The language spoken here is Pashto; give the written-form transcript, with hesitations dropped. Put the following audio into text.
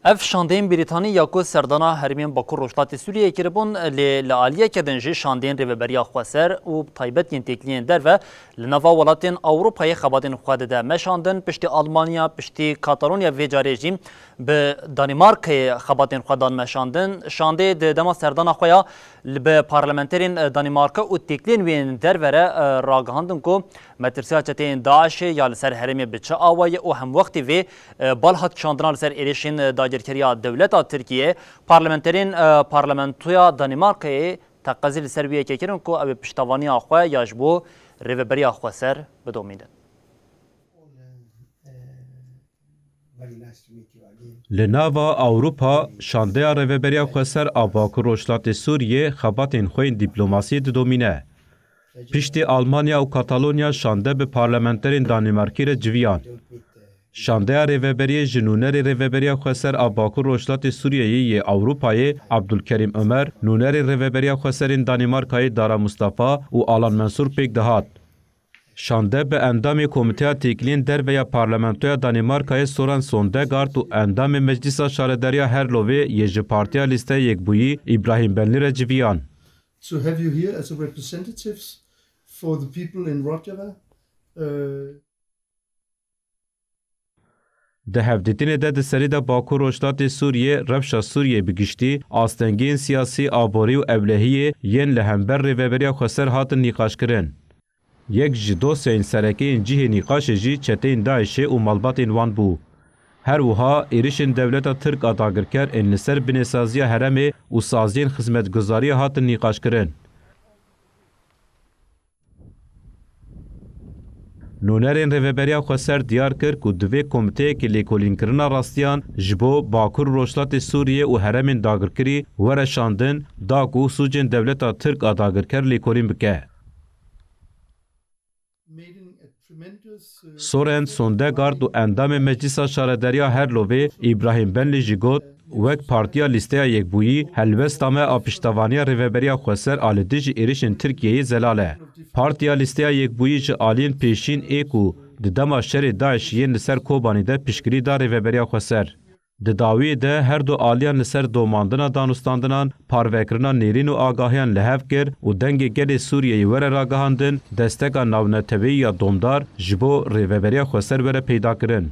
اف شاندین بریتانی یاکو سردانا هرمین باکو روشلات سوریه کربون لعالیه کدنجی شاندین ریوبریا خواسر و تایبت ین تکلین در و لنوا ولاتین اوروپای خباتین خواده ده مشاندن پشتی آلمانیا پشتی کاتالونیا و جارجیم به دانمارک خباتین خودان مشاندن شانده ده دما سردانا خویا به پارلمنترین دانمارک و تکلین وین در وره راگهاندن کو مترسیا چتین داعش یا لسر هرمی بچه آوای و هم وقتی و بالحت شاندنا لسر ایریشین داجرکریا دولت ترکیه پارلمنتویا دانمارک تقاضی لسر ویه که کرن کو او پشتوانی آخوا یاجبو ریوبری آخوا سر بدومیدن. لناوا اوروپا شانده ریوبری خواسر آباکو روشلات سوریه خباتین خوین دیپلوماسی دومینه. پشتی آلمانیا و کاتالونیا شانده به پارلمنترین دانمارکی را جویان. شانده ریوبری جنونر ریوبری خواسر آباکو روشلات سوریه اوروپای عبدالکریم عمر نونر ریوبری خواسرین دانمارکای دارا مصطفی و آلان منصور پیک دهات. شانده به اندام کمیته تکلین در ویا پارلمنتویا دانمارکای سوران سوندگارد و اندام مجلس شاردریا هرلوی یج پارتیا لیسته یک بویی ابراهیم بنلی رجویان. To have you here as a representatives for the people in Rojava. ده هفدیتین ده سری ده باکو روشلات سوریه رفشا سوریه بگشتی آستنگین سیاسی آبوری و اولهیه ین لهمبر ریوبریا خسر هات نیقاش کرن. یک جدو سین سرکی این جیه نیقاش جی چتین داعشه و مالبات وان بو. هر وها ایریشن دولت ترک اداگر کر ان لسر بنسازی هرمه و سازین خدمتگزاری هات نیقاش کرن. نونرین ریوبریا خواسر دیار کر که دوی کمیته که لیکولین کرنا راستیان جبو باکور روشلات سوریه و هرمین داگر کری ورشاندن داکو سوجن دولتا ترک اداگر کر لیکولین بکه. سورن سوندگارد و اندام مجلس شاردریا هرلوی ابراهیم بنلی جیگوت وک پارتیا لیسته یک بویی هلوستامه آپشتوانی ریوبریا خواسر آلدیج ایریشن ترکیه زلاله. پارتیا لیسته یک بویی چه آلین پیشین ایکو ددما شر داعشیین لسر کوبانی ده پیشگیری دا ریوبریا خواسر. دداوی ده هر دو آلیان لسر دوماندنا دانستاندنان پاروکرنا نیرین و آگاهیان لحف کر و دنگ گل سوریه ور راگهاندن دستگا ناونتوی یا دومدار جبو ریوبریا خواسر ور پیدا کرن.